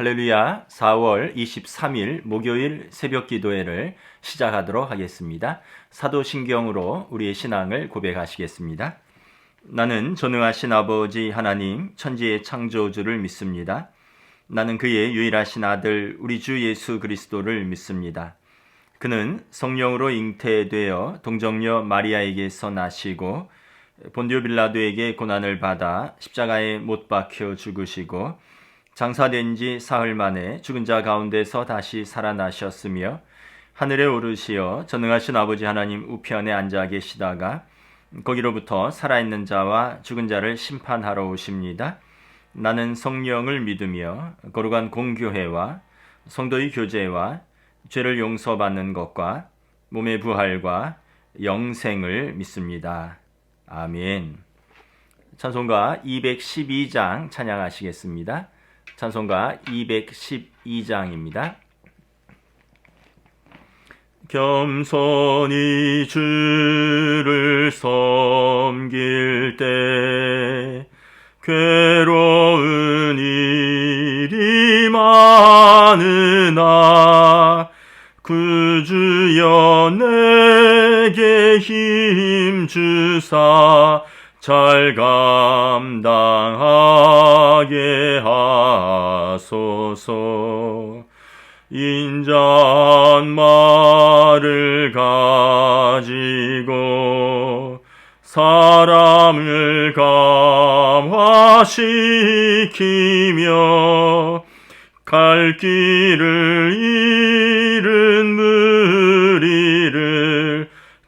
할렐루야. 4월 23일 목요일 새벽 기도회를 시작하도록 하겠습니다. 사도신경으로 우리의 신앙을 고백하시겠습니다. 나는 전능하신 아버지 하나님 천지의 창조주를 믿습니다. 나는 그의 유일하신 아들 우리 주 예수 그리스도를 믿습니다. 그는 성령으로 잉태되어 동정녀 마리아에게서 나시고 본디오 빌라도에게 고난을 받아 십자가에 못 박혀 죽으시고 장사된 지 사흘 만에 죽은 자 가운데서 다시 살아나셨으며 하늘에 오르시어 전능하신 아버지 하나님 우편에 앉아 계시다가 거기로부터 살아있는 자와 죽은 자를 심판하러 오십니다. 나는 성령을 믿으며 거룩한 공교회와 성도의 교제와 죄를 용서받는 것과 몸의 부활과 영생을 믿습니다. 아멘. 찬송가 212장 찬양하시겠습니다. 찬송가 212장입니다. 겸손히 주를 섬길 때 괴로운 일이 많으나 구주여 내게 힘 주사 잘 감당하게 하소서. 인자말을 가지고 사람을 감화시키며 갈 길을 잃은 무리를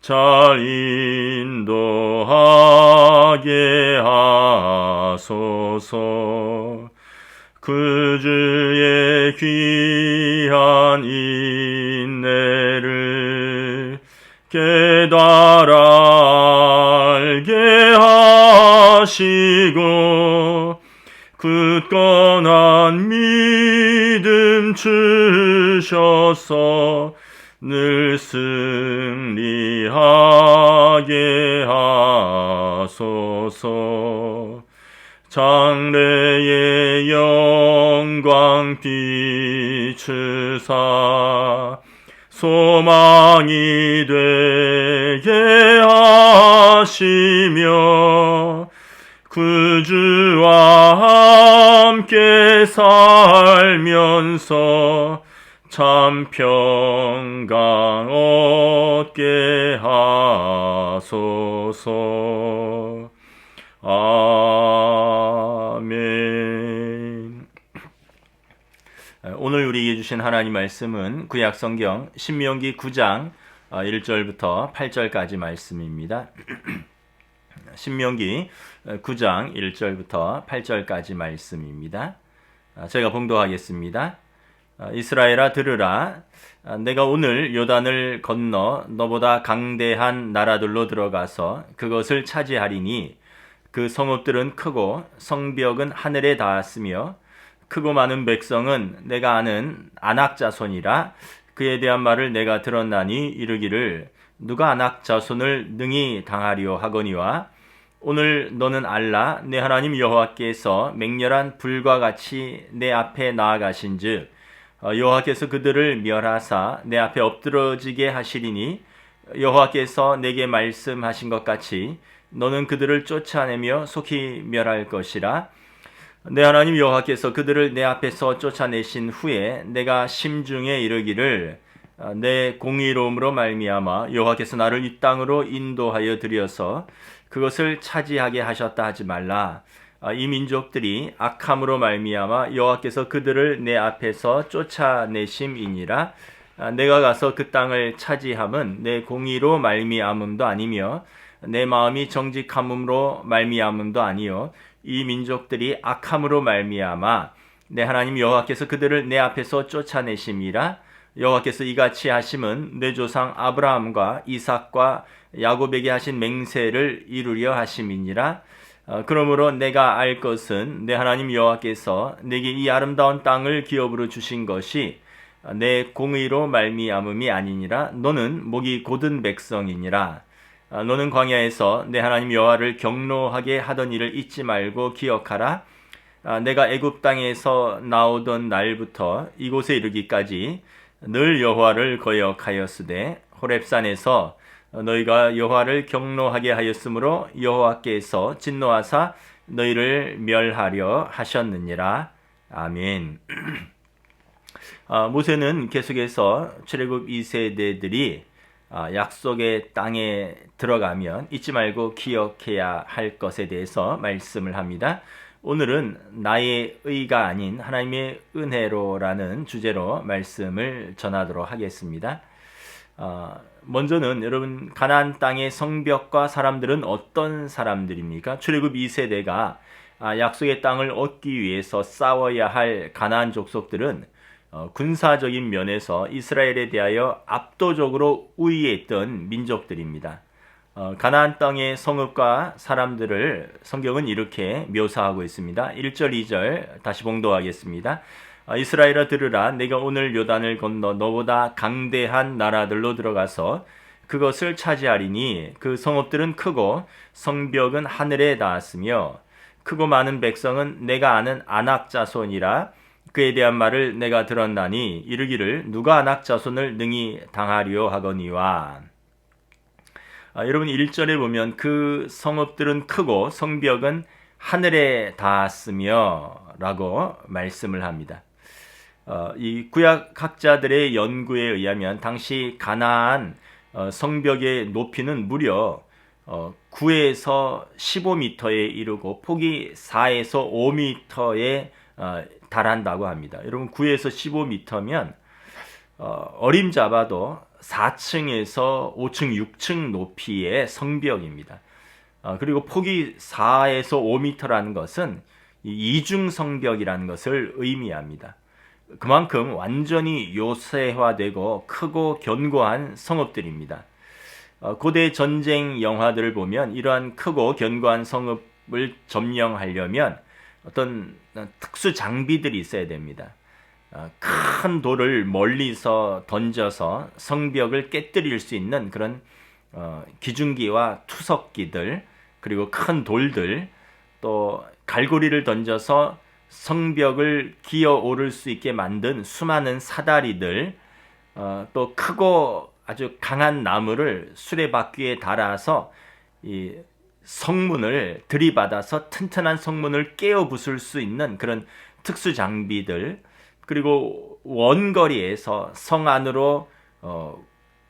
잘 인도하게 하소서. 구주의 귀한 인내를 깨달아 알게 하시고 굳건한 믿음 주셔서 늘 승리하게 하소서. 장래의 영광 비추사 소망이 되게 하시며 구주와 함께 살면서 참 평강 얻게 하소서. 아멘. 오늘 우리에게 주신 하나님 말씀은 구약 성경 신명기 9장 1절부터 8절까지 말씀입니다. 신명기 9장 1절부터 8절까지 말씀입니다. 제가 봉독하겠습니다. 이스라엘아 들으라. 내가 오늘 요단을 건너 너보다 강대한 나라들로 들어가서 그것을 차지하리니 그 성읍들은 크고 성벽은 하늘에 닿았으며 크고 많은 백성은 내가 아는 아낙 자손이라. 그에 대한 말을 내가 들었나니 이르기를 누가 아낙 자손을 능히 당하리오 하거니와 오늘 너는 알라. 내 하나님 여호와께서 맹렬한 불과 같이 내 앞에 나아가신즉 여호와께서 그들을 멸하사 내 앞에 엎드러지게 하시리니 여호와께서 내게 말씀하신 것 같이 너는 그들을 쫓아내며 속히 멸할 것이라. 내 하나님 여호와께서 그들을 내 앞에서 쫓아내신 후에 내가 심중에 이르기를 내 공의로움으로 말미암아 여호와께서 나를 이 땅으로 인도하여 들여서 그것을 차지하게 하셨다 하지 말라. 이 민족들이 악함으로 말미암아 여호와께서 그들을 내 앞에서 쫓아내심이니라. 내가 가서 그 땅을 차지함은 내 공의로 말미암음도 아니며 내 마음이 정직함으로 말미암음도 아니요 이 민족들이 악함으로 말미암아 내 하나님 여호와께서 그들을 내 앞에서 쫓아내심이라. 여호와께서 이같이 하심은 내 조상 아브라함과 이삭과 야곱에게 하신 맹세를 이루려 하심이니라. 그러므로 내가 알 것은 내 하나님 여호와께서 내게 이 아름다운 땅을 기업으로 주신 것이 내 공의로 말미암음이 아니니라. 너는 목이 곧은 백성이니라. 너는 광야에서 내 하나님 여호와를 경노하게 하던 일을 잊지 말고 기억하라. 내가 애굽 땅에서 나오던 날부터 이곳에 이르기까지 늘 여호와를 거역하였으되 호렙산에서 너희가 여호와를 경노하게 하였으므로 여호와께서 진노하사 너희를 멸하려 하셨느니라. 아멘. 모세는 계속해서 출애굽 2세대들이 약속의 땅에 들어가면 잊지 말고 기억해야 할 것에 대해서 말씀을 합니다. 오늘은 나의 의가 아닌 하나님의 은혜로라는 주제로 말씀을 전하도록 하겠습니다. 먼저는 여러분, 가나안 땅의 성벽과 사람들은 어떤 사람들입니까? 출애굽 2세대가 약속의 땅을 얻기 위해서 싸워야 할 가나안 족속들은 군사적인 면에서 이스라엘에 대하여 압도적으로 우위에 있던 민족들입니다. 가나안 땅의 성읍과 사람들을 성경은 이렇게 묘사하고 있습니다. 1절 2절 다시 봉독하겠습니다. 이스라엘아 들으라, 내가 오늘 요단을 건너 너보다 강대한 나라들로 들어가서 그것을 차지하리니 그 성읍들은 크고 성벽은 하늘에 닿았으며 크고 많은 백성은 내가 아는 아낙 자손이라. 그에 대한 말을 내가 들었나니 이르기를 누가 아낙 자손을 능히 당하리요 하거니와. 여러분, 1절에 보면 그 성읍들은 크고 성벽은 하늘에 닿았으며 라고 말씀을 합니다. 이 구약학자들의 연구에 의하면 당시 가나안 성벽의 높이는 무려 9에서 15m에 이르고 폭이 4에서 5m에 달한다고 합니다. 여러분, 9에서 15m면 어림잡아도 4층에서 5층, 6층 높이의 성벽입니다. 그리고 폭이 4에서 5m라는 것은 이중 성벽이라는 것을 의미합니다. 그만큼 완전히 요새화되고 크고 견고한 성읍들입니다. 고대 전쟁 영화들을 보면 이러한 크고 견고한 성읍을 점령하려면 어떤 특수 장비들이 있어야 됩니다. 큰 돌을 멀리서 던져서 성벽을 깨뜨릴 수 있는 그런 기중기와 투석기들, 그리고 큰 돌들, 또 갈고리를 던져서 성벽을 기어 오를 수 있게 만든 수많은 사다리들, 또 크고 아주 강한 나무를 수레바퀴에 달아서 이 성문을 들이받아서 튼튼한 성문을 깨어 부술 수 있는 그런 특수 장비들, 그리고 원거리에서 성 안으로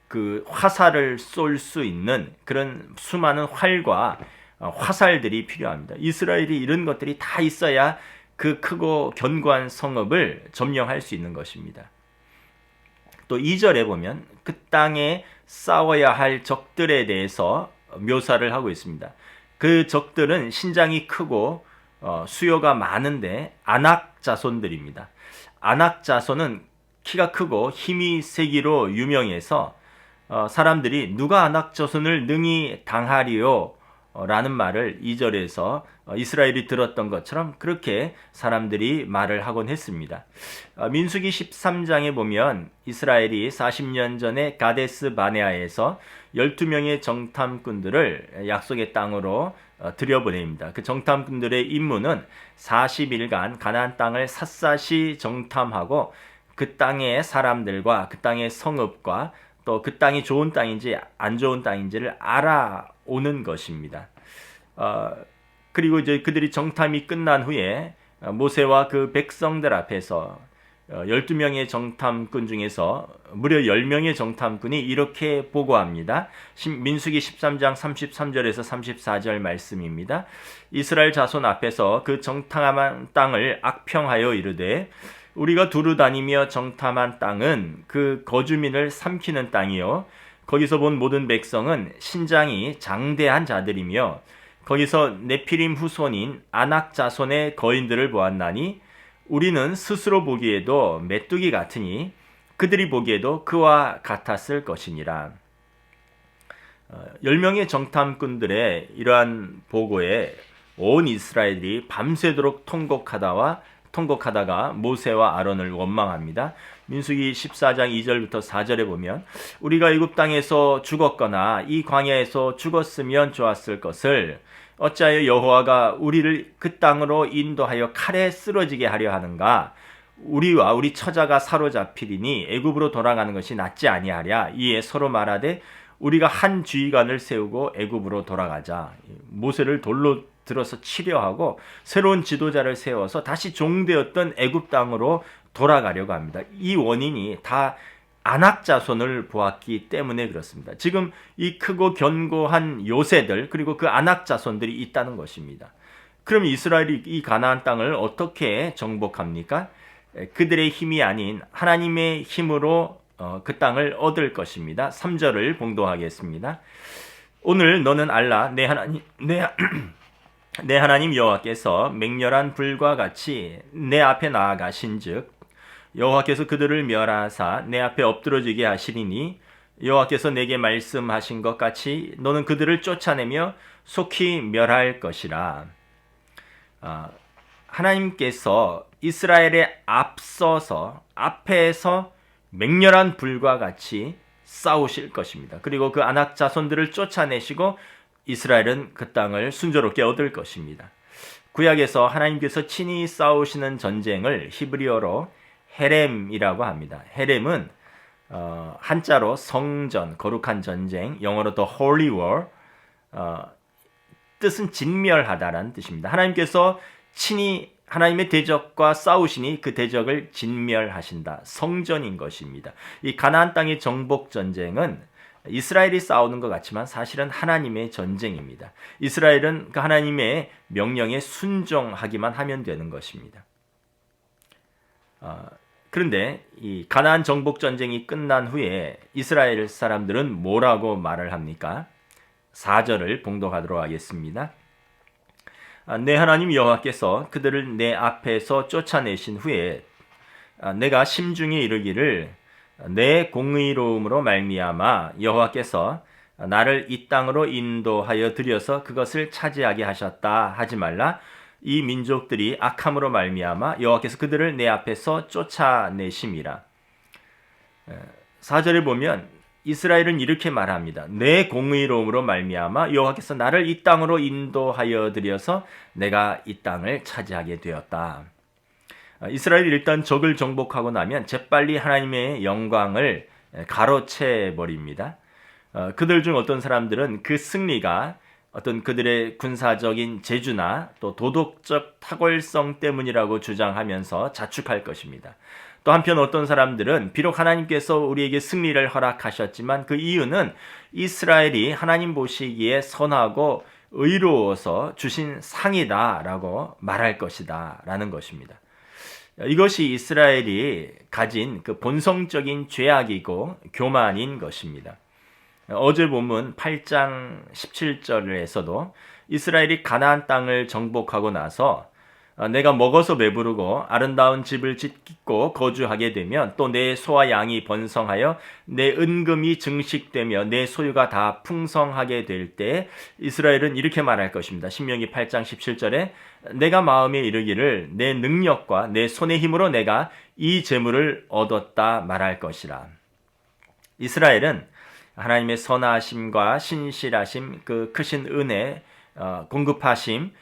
그 화살을 쏠 수 있는 그런 수많은 활과 화살들이 필요합니다. 이스라엘이 이런 것들이 다 있어야 그 크고 견고한 성읍을 점령할 수 있는 것입니다. 또 2절에 보면 그 땅에 싸워야 할 적들에 대해서 묘사를 하고 있습니다. 그 적들은 신장이 크고 수요가 많은데 아낙 자손들입니다. 아낙 자손은 키가 크고 힘이 세기로 유명해서 사람들이 누가 아낙 자손을 능히 당하리요? 라는 말을 2절에서 이스라엘이 들었던 것처럼 그렇게 사람들이 말을 하곤 했습니다. 민수기 13장에 보면 이스라엘이 40년 전에 가데스 바네아에서 12명의 정탐꾼들을 약속의 땅으로 들여보냅니다. 그 정탐꾼들의 임무는 40일간 가나안 땅을 샅샅이 정탐하고 그 땅의 사람들과 그 땅의 성읍과 또 그 땅이 좋은 땅인지 안 좋은 땅인지를 알아오는 것입니다. 그리고 이제 그들이 정탐이 끝난 후에 모세와 그 백성들 앞에서 12명의 정탐꾼 중에서 무려 10명의 정탐꾼이 이렇게 보고합니다. 민수기 13장 33절에서 34절 말씀입니다. 이스라엘 자손 앞에서 그 정탐한 땅을 악평하여 이르되 우리가 두루 다니며 정탐한 땅은 그 거주민을 삼키는 땅이요 거기서 본 모든 백성은 신장이 장대한 자들이며 거기서 네피림 후손인 아낙 자손의 거인들을 보았나니 우리는 스스로 보기에도 메뚜기 같으니 그들이 보기에도 그와 같았을 것이니라. 10명의 정탐꾼들의 이러한 보고에 온 이스라엘이 밤새도록 통곡하다가 모세와 아론을 원망합니다. 민수기 14장 2절부터 4절에 보면 우리가 애굽 땅에서 죽었거나 이 광야에서 죽었으면 좋았을 것을 어찌하여 여호와가 우리를 그 땅으로 인도하여 칼에 쓰러지게 하려 하는가? 우리와 우리 처자가 사로잡히리니 애굽으로 돌아가는 것이 낫지 아니하랴. 이에 서로 말하되 우리가 한 주의관을 세우고 애굽으로 돌아가자. 모세를 돌로 들어서 치려 하고 새로운 지도자를 세워서 다시 종되었던 애굽 땅으로 돌아가려고 합니다. 이 원인이 다 아낙 자손을 보았기 때문에 그렇습니다. 지금 이 크고 견고한 요새들 그리고 그 아낙 자손들이 있다는 것입니다. 그럼 이스라엘이 이 가나안 땅을 어떻게 정복합니까? 그들의 힘이 아닌 하나님의 힘으로 그 땅을 얻을 것입니다. 3절을 봉독하겠습니다. 오늘 너는 알라 내 하나님 여호와께서 맹렬한 불과 같이 내 앞에 나아가신즉 여호와께서 그들을 멸하사 내 앞에 엎드러지게 하시리니 여호와께서 내게 말씀하신 것 같이 너는 그들을 쫓아내며 속히 멸할 것이라. 하나님께서 이스라엘에 앞에서 맹렬한 불과 같이 싸우실 것입니다. 그리고 그 아낙 자손들을 쫓아내시고 이스라엘은 그 땅을 순조롭게 얻을 것입니다. 구약에서 하나님께서 친히 싸우시는 전쟁을 히브리어로 헤렘이라고 합니다. 헤렘은 한자로 성전, 거룩한 전쟁, 영어로 the holy war, 뜻은 진멸하다라는 뜻입니다. 하나님께서 친히 하나님의 대적과 싸우시니 그 대적을 진멸하신다. 성전인 것입니다. 이 가나안 땅의 정복 전쟁은 이스라엘이 싸우는 것 같지만 사실은 하나님의 전쟁입니다. 이스라엘은 그 하나님의 명령에 순종하기만 하면 되는 것입니다. 그런데 이 가나안 정복 전쟁이 끝난 후에 이스라엘 사람들은 뭐라고 말을 합니까? 4절을 봉독하도록 하겠습니다. 내 하나님 여호와께서 그들을 내 앞에서 쫓아내신 후에 내가 심중에 이르기를 내 공의로움으로 말미암아 여호와께서 나를 이 땅으로 인도하여 들여서 그것을 차지하게 하셨다 하지 말라. 이 민족들이 악함으로 말미암아 여호와께서 그들을 내 앞에서 쫓아내심이라. 4절에 보면 이스라엘은 이렇게 말합니다. 내 공의로움으로 말미암아 여호와께서 나를 이 땅으로 인도하여 들여서 내가 이 땅을 차지하게 되었다. 이스라엘이 일단 적을 정복하고 나면 재빨리 하나님의 영광을 가로채 버립니다. 그들 중 어떤 사람들은 그 승리가 어떤 그들의 군사적인 재주나 또 도덕적 탁월성 때문이라고 주장하면서 자축할 것입니다. 또 한편 어떤 사람들은 비록 하나님께서 우리에게 승리를 허락하셨지만 그 이유는 이스라엘이 하나님 보시기에 선하고 의로워서 주신 상이다라고 말할 것이다 라는 것입니다. 이것이 이스라엘이 가진 그 본성적인 죄악이고 교만인 것입니다. 어제 본문 8장 17절에서도 이스라엘이 가나안 땅을 정복하고 나서 내가 먹어서 배부르고 아름다운 집을 짓고 거주하게 되면 또 내 소와 양이 번성하여 내 은금이 증식되며 내 소유가 다 풍성하게 될 때 이스라엘은 이렇게 말할 것입니다. 신명기 8장 17절에 내가 마음에 이르기를 내 능력과 내 손의 힘으로 내가 이 재물을 얻었다 말할 것이라. 이스라엘은 하나님의 선하심과 신실하심, 그 크신 은혜, 공급하심,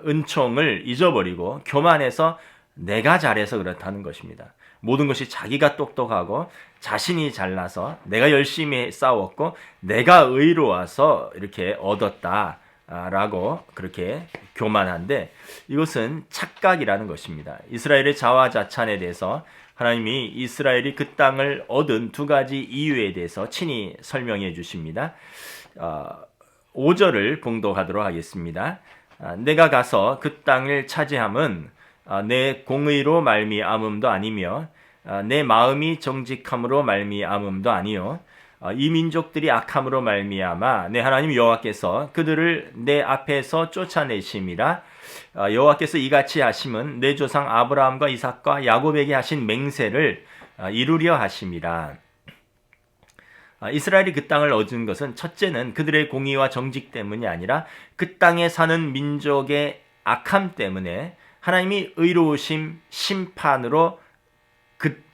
은총을 잊어버리고 교만해서 내가 잘해서 그렇다는 것입니다. 모든 것이 자기가 똑똑하고 자신이 잘나서 내가 열심히 싸웠고 내가 의로워서 이렇게 얻었다라고 그렇게 교만한데 이것은 착각이라는 것입니다. 이스라엘의 자화자찬에 대해서 하나님이 이스라엘이 그 땅을 얻은 두 가지 이유에 대해서 친히 설명해 주십니다. 5절을 봉독하도록 하겠습니다. 내가 가서 그 땅을 차지함은 내 공의로 말미암음도 아니며 내 마음이 정직함으로 말미암음도 아니요 이 민족들이 악함으로 말미암아 내 하나님 여호와께서 그들을 내 앞에서 쫓아내심이라. 여호와께서 이같이 하심은 내 조상 아브라함과 이삭과 야곱에게 하신 맹세를 이루려 하심이라. 이스라엘이 그 땅을 얻은 것은 첫째는 그들의 공의와 정직 때문이 아니라 그 땅에 사는 민족의 악함 때문에 하나님이 의로우심 심판으로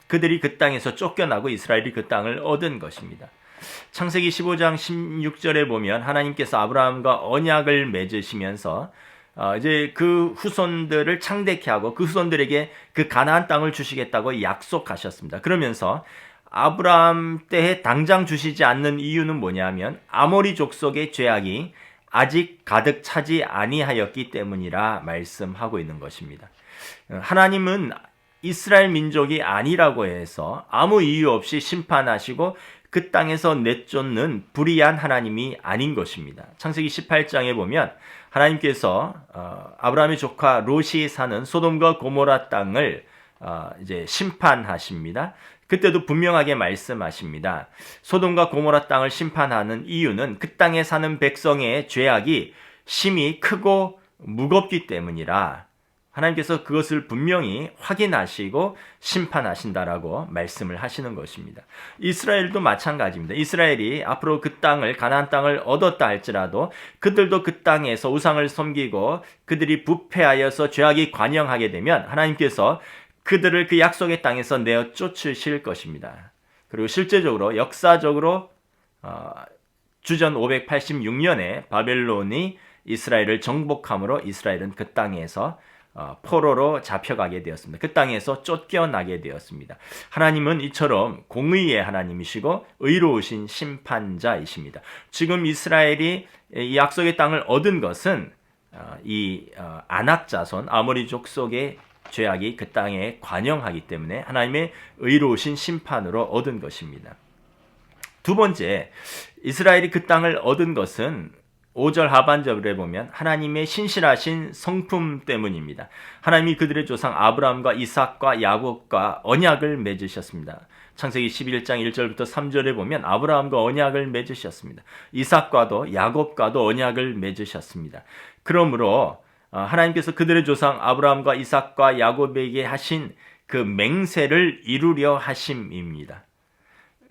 그들이 그 땅에서 쫓겨나고 이스라엘이 그 땅을 얻은 것입니다. 창세기 15장 16절에 보면 하나님께서 아브라함과 언약을 맺으시면서 이제 그 후손들을 창대케 하고 그 후손들에게 그 가나안 땅을 주시겠다고 약속하셨습니다. 그러면서 아브라함 때에 당장 주시지 않는 이유는 뭐냐면 아모리 족속의 죄악이 아직 가득 차지 아니하였기 때문이라 말씀하고 있는 것입니다. 하나님은 이스라엘 민족이 아니라고 해서 아무 이유 없이 심판하시고 그 땅에서 내쫓는 불의한 하나님이 아닌 것입니다. 창세기 18장에 보면 하나님께서 아브라함의 조카 롯이 사는 소돔과 고모라 땅을 이제 심판하십니다. 그때도 분명하게 말씀하십니다. 소돔과 고모라 땅을 심판하는 이유는 그 땅에 사는 백성의 죄악이 심히 크고 무겁기 때문이라 하나님께서 그것을 분명히 확인하시고 심판하신다라고 말씀을 하시는 것입니다. 이스라엘도 마찬가지입니다. 이스라엘이 앞으로 그 땅을 가나안 땅을 얻었다 할지라도 그들도 그 땅에서 우상을 섬기고 그들이 부패하여서 죄악이 관영하게 되면 하나님께서 그들을 그 약속의 땅에서 내어 쫓으실 것입니다. 그리고 실제적으로 역사적으로 주전 586년에 바벨론이 이스라엘을 정복함으로 이스라엘은 그 땅에서 포로로 잡혀가게 되었습니다. 그 땅에서 쫓겨나게 되었습니다. 하나님은 이처럼 공의의 하나님이시고 의로우신 심판자이십니다. 지금 이스라엘이 이 약속의 땅을 얻은 것은 이 아낙 자손 아모리 족속의 죄악이 그 땅에 관영하기 때문에 하나님의 의로우신 심판으로 얻은 것입니다. 두 번째, 이스라엘이 그 땅을 얻은 것은 5절 하반절에 보면 하나님의 신실하신 성품 때문입니다. 하나님이 그들의 조상 아브라함과 이삭과 야곱과 언약을 맺으셨습니다. 창세기 11장 1절부터 3절에 보면 아브라함과 언약을 맺으셨습니다. 이삭과도 야곱과도 언약을 맺으셨습니다. 그러므로 하나님께서 그들의 조상 아브라함과 이삭과 야곱에게 하신 그 맹세를 이루려 하심입니다.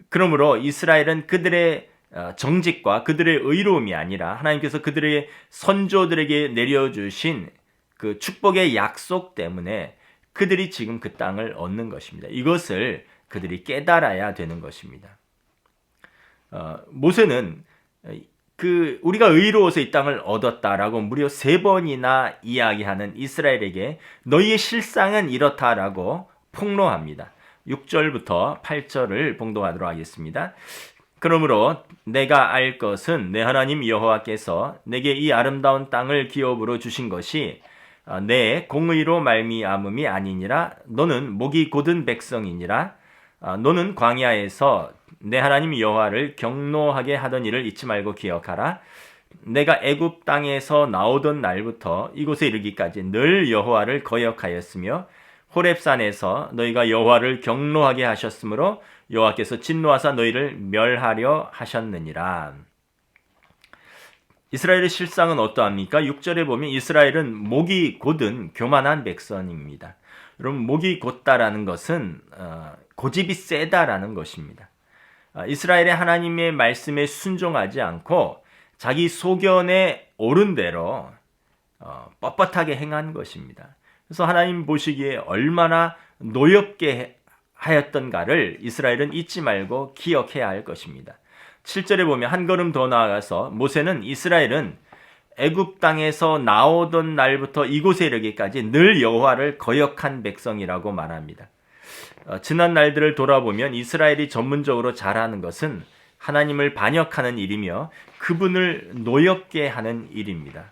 그러므로 이스라엘은 그들의 정직과 그들의 의로움이 아니라 하나님께서 그들의 선조들에게 내려주신 그 축복의 약속 때문에 그들이 지금 그 땅을 얻는 것입니다. 이것을 그들이 깨달아야 되는 것입니다. 모세는 우리가 의로워서 이 땅을 얻었다라고 무려 3번이나 이야기하는 이스라엘에게 너희의 실상은 이렇다라고 폭로합니다. 6절부터 8절을 봉독하도록 하겠습니다. 그러므로 내가 알 것은 내 하나님 여호와께서 내게 이 아름다운 땅을 기업으로 주신 것이 내 공의로 말미암음이 아니니라. 너는 목이 곧은 백성이니라. 너는 광야에서 내 하나님 여호와를 경노하게 하던 일을 잊지 말고 기억하라. 내가 애굽 땅에서 나오던 날부터 이곳에 이르기까지 늘 여호와를 거역하였으며 호렙산에서 너희가 여호와를 경노하게 하셨으므로 여호와께서 진노하사 너희를 멸하려 하셨느니라. 이스라엘의 실상은 어떠합니까? 6절에 보면 이스라엘은 목이 곧은 교만한 백성입니다. 여러분, 목이 곧다라는 것은 고집이 세다라는 것입니다. 이스라엘의 하나님의 말씀에 순종하지 않고 자기 소견에 옳은 대로 뻣뻣하게 행한 것입니다. 그래서 하나님 보시기에 얼마나 노엽게 하였던가를 이스라엘은 잊지 말고 기억해야 할 것입니다. 7절에 보면 한 걸음 더 나아가서 모세는 이스라엘은 애굽 땅에서 나오던 날부터 이곳에 이르기까지 늘 여호와를 거역한 백성이라고 말합니다. 지난 날들을 돌아보면 이스라엘이 전문적으로 잘하는 것은 하나님을 반역하는 일이며 그분을 노엽게 하는 일입니다.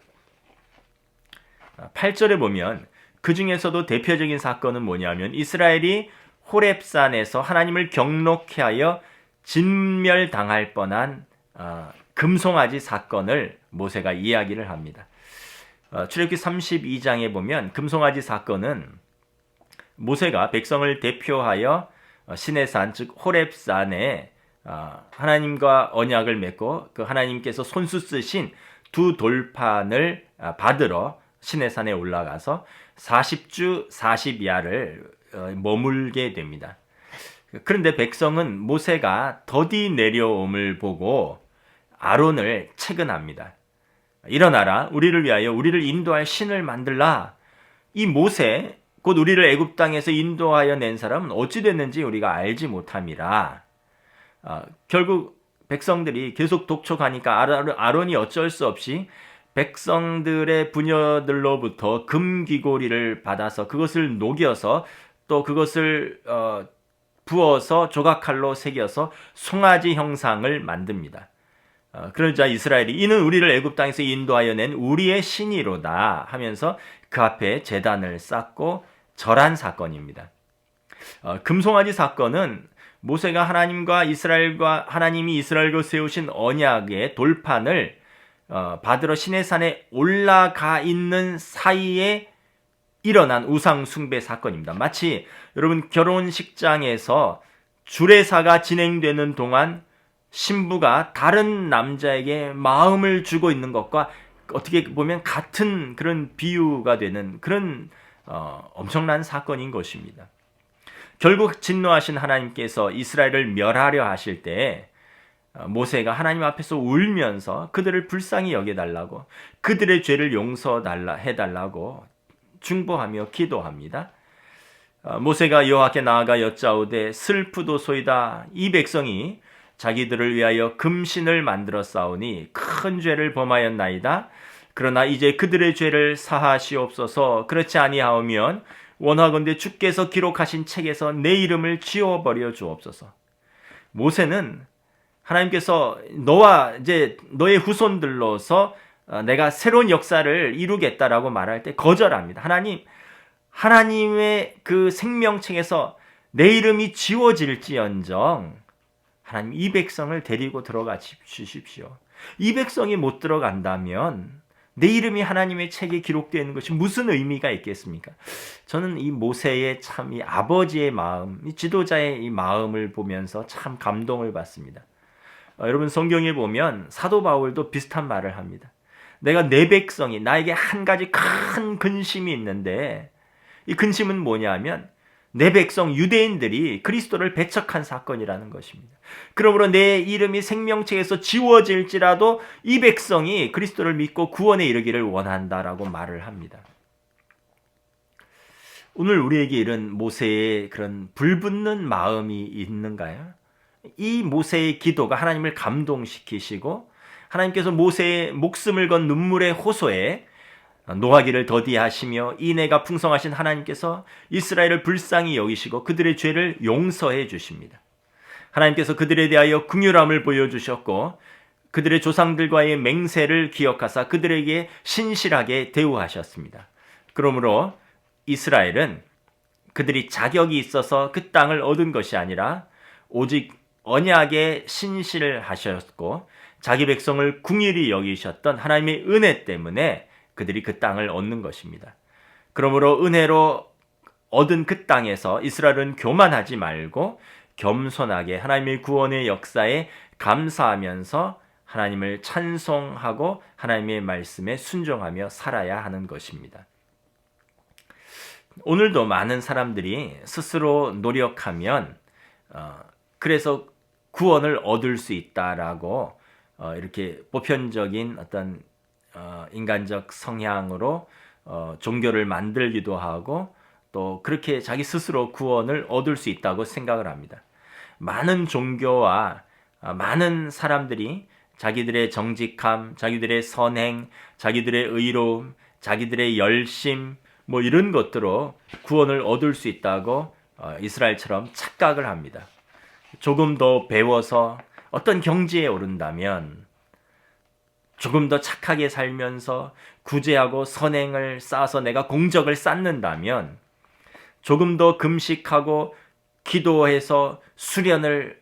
8절에 보면 그 중에서도 대표적인 사건은 뭐냐면 이스라엘이 호렙산에서 하나님을 경노케 하여 진멸당할 뻔한 금송아지 사건을 모세가 이야기를 합니다. 출애굽기 32장에 보면 금송아지 사건은 모세가 백성을 대표하여 시내산 즉 호렙산에 하나님과 언약을 맺고 그 하나님께서 손수 쓰신 두 돌판을 받으러 시내산에 올라가서 40주 40야를 머물게 됩니다. 그런데 백성은 모세가 더디 내려옴을 보고 아론을 채근합니다. 일어나라, 우리를 위하여 우리를 인도할 신을 만들라. 이 모세 곧 우리를 애굽 땅에서 인도하여 낸 사람은 어찌 됐는지 우리가 알지 못함이라. 결국 백성들이 계속 독촉하니까 아론이 어쩔 수 없이 백성들의 부녀들로부터 금귀고리를 받아서 그것을 녹여서 또 그것을 부어서 조각칼로 새겨서 송아지 형상을 만듭니다. 그러자 이스라엘이 이는 우리를 애굽 땅에서 인도하여 낸 우리의 신이로다 하면서 그 앞에 제단을 쌓고 절한 사건입니다. 금송아지 사건은 모세가 하나님이 이스라엘과 세우신 언약의 돌판을 받으러 시내산에 올라가 있는 사이에 일어난 우상 숭배 사건입니다. 마치 여러분 결혼식장에서 주례사가 진행되는 동안 신부가 다른 남자에게 마음을 주고 있는 것과 어떻게 보면 같은 그런 비유가 되는 그런 엄청난 사건인 것입니다. 결국 진노하신 하나님께서 이스라엘을 멸하려 하실 때 모세가 하나님 앞에서 울면서 그들을 불쌍히 여겨달라고 그들의 죄를 용서해달라고 중보하며 기도합니다. 모세가 여호와께 나아가 여짜오되 슬프도소이다. 이 백성이 자기들을 위하여 금신을 만들어 싸우니 큰 죄를 범하였나이다. 그러나 이제 그들의 죄를 사하시옵소서. 그렇지 아니하오면 원하건대 주께서 기록하신 책에서 내 이름을 지워버려 주옵소서. 모세는 하나님께서 너와 이제 너의 후손들로서 내가 새로운 역사를 이루겠다라고 말할 때 거절합니다. 하나님의 그 생명책에서 내 이름이 지워질지언정 하나님 이 백성을 데리고 들어가 주십시오. 이 백성이 못 들어간다면 내 이름이 하나님의 책에 기록되어 있는 것이 무슨 의미가 있겠습니까? 저는 이 모세의 참 이 아버지의 마음, 이 지도자의 이 마음을 보면서 참 감동을 받습니다. 여러분 성경에 보면 사도 바울도 비슷한 말을 합니다. 내가 내 백성이 나에게 한 가지 큰 근심이 있는데 이 근심은 뭐냐면 내 백성 유대인들이 그리스도를 배척한 사건이라는 것입니다. 그러므로 내 이름이 생명책에서 지워질지라도 이 백성이 그리스도를 믿고 구원에 이르기를 원한다라고 말을 합니다. 오늘 우리에게 이런 모세의 그런 불붙는 마음이 있는가요? 이 모세의 기도가 하나님을 감동시키시고 하나님께서 모세의 목숨을 건 눈물의 호소에 노하기를 더디하시며 인애가 풍성하신 하나님께서 이스라엘을 불쌍히 여기시고 그들의 죄를 용서해 주십니다. 하나님께서 그들에 대하여 긍휼함을 보여주셨고 그들의 조상들과의 맹세를 기억하사 그들에게 신실하게 대우하셨습니다. 그러므로 이스라엘은 그들이 자격이 있어서 그 땅을 얻은 것이 아니라 오직 언약에 신실하셨고 자기 백성을 긍휼히 여기셨던 하나님의 은혜 때문에 그들이 그 땅을 얻는 것입니다. 그러므로 은혜로 얻은 그 땅에서 이스라엘은 교만하지 말고 겸손하게 하나님의 구원의 역사에 감사하면서 하나님을 찬송하고 하나님의 말씀에 순종하며 살아야 하는 것입니다. 오늘도 많은 사람들이 스스로 노력하면 그래서 구원을 얻을 수 있다라고 이렇게 보편적인 어떤 인간적 성향으로 종교를 만들기도 하고 또 그렇게 자기 스스로 구원을 얻을 수 있다고 생각을 합니다. 많은 종교와 많은 사람들이 자기들의 정직함, 자기들의 선행, 자기들의 의로움, 자기들의 열심 뭐 이런 것들로 구원을 얻을 수 있다고 이스라엘처럼 착각을 합니다. 조금 더 배워서 어떤 경지에 오른다면 조금 더 착하게 살면서 구제하고 선행을 쌓아서 내가 공적을 쌓는다면 조금 더 금식하고 기도해서 수련을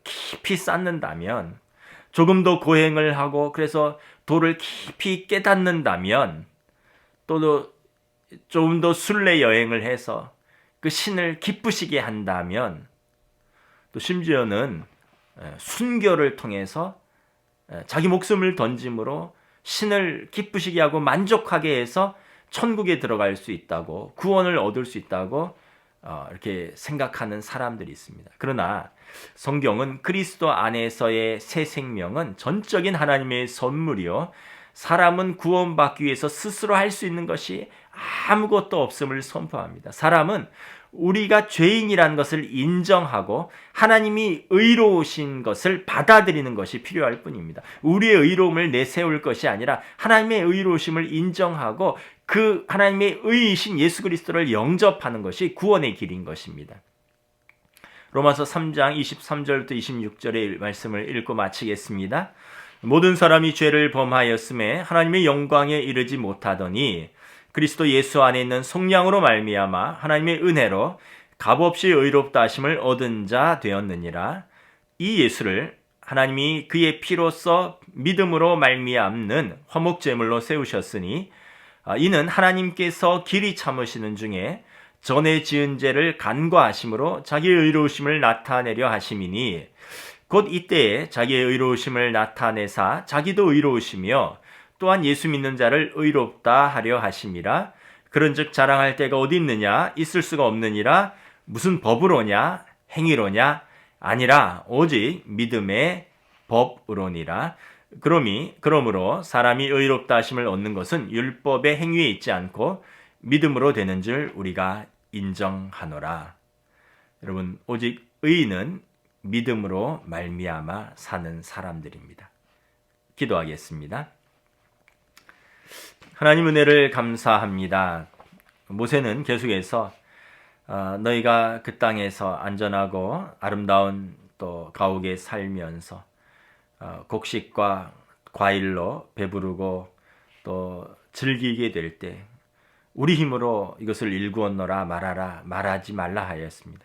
깊이 쌓는다면 조금 더 고행을 하고 그래서 도를 깊이 깨닫는다면 또 조금 더 순례 여행을 해서 그 신을 기쁘시게 한다면 또 심지어는 순교를 통해서 자기 목숨을 던짐으로 신을 기쁘시게 하고 만족하게 해서 천국에 들어갈 수 있다고 구원을 얻을 수 있다고 이렇게 생각하는 사람들이 있습니다. 그러나 성경은 그리스도 안에서의 새 생명은 전적인 하나님의 선물이요 사람은 구원받기 위해서 스스로 할 수 있는 것이 아무것도 없음을 선포합니다. 사람은 우리가 죄인이라는 것을 인정하고 하나님이 의로우신 것을 받아들이는 것이 필요할 뿐입니다. 우리의 의로움을 내세울 것이 아니라 하나님의 의로우심을 인정하고 그 하나님의 의이신 예수 그리스도를 영접하는 것이 구원의 길인 것입니다. 로마서 3장 23절부터 26절의 말씀을 읽고 마치겠습니다. 모든 사람이 죄를 범하였음에 하나님의 영광에 이르지 못하더니 그리스도 예수 안에 있는 속량으로 말미암아 하나님의 은혜로 값없이 의롭다 하심을 얻은 자 되었느니라. 이 예수를 하나님이 그의 피로써 믿음으로 말미암는 화목제물로 세우셨으니 이는 하나님께서 길이 참으시는 중에 전에 지은 죄를 간과하심으로 자기의 의로우심을 나타내려 하심이니 곧 이때에 자기의 의로우심을 나타내사 자기도 의로우시며 또한 예수 믿는 자를 의롭다 하려 하심이라. 그런즉 자랑할 때가 어디 있느냐? 있을 수가 없느니라. 무슨 법으로냐? 행위로냐? 아니라 오직 믿음의 법으로니라. 그러므로 사람이 의롭다 하심을 얻는 것은 율법의 행위에 있지 않고 믿음으로 되는 줄 우리가 인정하노라. 여러분, 오직 의인은 믿음으로 말미암아 사는 사람들입니다. 기도하겠습니다. 하나님 은혜를 감사합니다. 모세는 계속해서 너희가 그 땅에서 안전하고 아름다운 또 가옥에 살면서 곡식과 과일로 배부르고 또 즐기게 될 때 우리 힘으로 이것을 일구었노라 말하지 말라 하였습니다.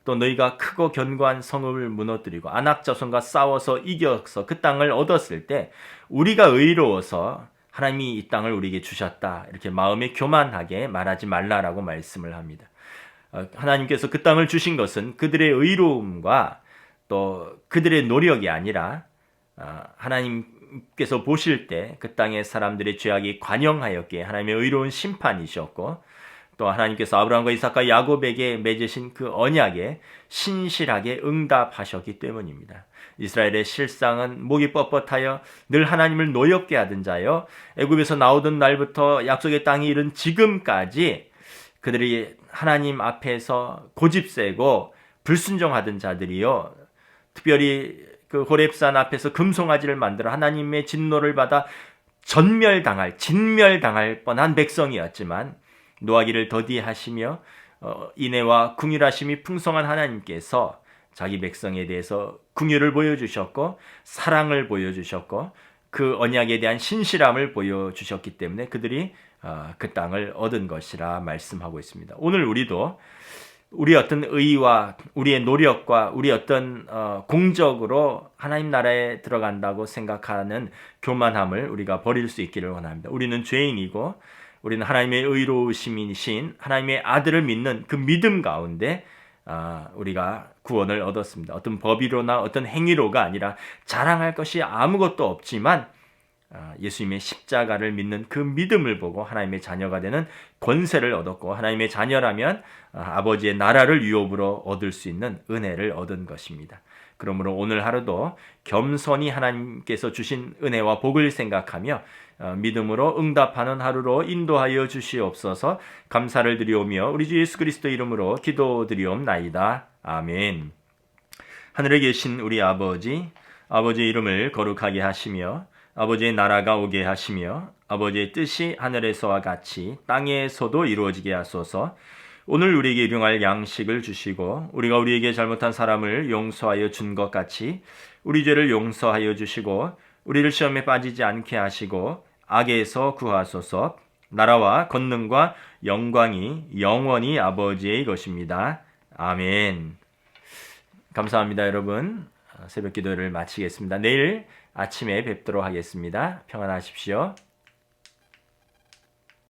또 너희가 크고 견고한 성읍을 무너뜨리고 아낙 자손과 싸워서 이겨서 그 땅을 얻었을 때 우리가 의로워서 하나님이 이 땅을 우리에게 주셨다, 이렇게 마음에 교만하게 말하지 말라라고 말씀을 합니다. 하나님께서 그 땅을 주신 것은 그들의 의로움과 또 그들의 노력이 아니라 하나님께서 보실 때 그 땅의 사람들의 죄악이 관영하였기에 하나님의 의로운 심판이셨고, 또 하나님께서 아브라함과 이삭과 야곱에게 맺으신 그 언약에 신실하게 응답하셨기 때문입니다. 이스라엘의 실상은 목이 뻣뻣하여 늘 하나님을 노엽게 하던 자여, 애굽에서 나오던 날부터 약속의 땅에 이른 지금까지 그들이 하나님 앞에서 고집세고 불순종하던 자들이요, 특별히 그 호렙산 앞에서 금송아지를 만들어 하나님의 진노를 받아 진멸당할 뻔한 백성이었지만 노하기를 더디하시며 인애와 긍휼하심이 풍성한 하나님께서 자기 백성에 대해서 긍휼을 보여주셨고 사랑을 보여주셨고 그 언약에 대한 신실함을 보여주셨기 때문에 그들이 그 땅을 얻은 것이라 말씀하고 있습니다. 오늘 우리도 우리의 어떤 의와 우리의 노력과 우리 어떤 공적으로 하나님 나라에 들어간다고 생각하는 교만함을 우리가 버릴 수 있기를 원합니다. 우리는 죄인이고 우리는 하나님의 의로우심이신 하나님의 아들을 믿는 그 믿음 가운데 우리가 구원을 얻었습니다. 어떤 법이로나 어떤 행위로가 아니라 자랑할 것이 아무것도 없지만 예수님의 십자가를 믿는 그 믿음을 보고 하나님의 자녀가 되는 권세를 얻었고, 하나님의 자녀라면 아버지의 나라를 유업으로 얻을 수 있는 은혜를 얻은 것입니다. 그러므로 오늘 하루도 겸손히 하나님께서 주신 은혜와 복을 생각하며 믿음으로 응답하는 하루로 인도하여 주시옵소서. 감사를 드리오며 우리 주 예수 그리스도 이름으로 기도드리옵나이다. 아멘. 하늘에 계신 우리 아버지의 이름을 거룩하게 하시며 아버지의 나라가 오게 하시며 아버지의 뜻이 하늘에서와 같이 땅에서도 이루어지게 하소서. 오늘 우리에게 일용할 양식을 주시고 우리가 우리에게 잘못한 사람을 용서하여 준 것 같이 우리 죄를 용서하여 주시고 우리를 시험에 빠지지 않게 하시고 악에서 구하소서. 나라와 권능과 영광이 영원히 아버지의 것입니다. 아멘. 감사합니다, 여러분. 새벽 기도를 마치겠습니다. 내일 아침에 뵙도록 하겠습니다. 평안하십시오.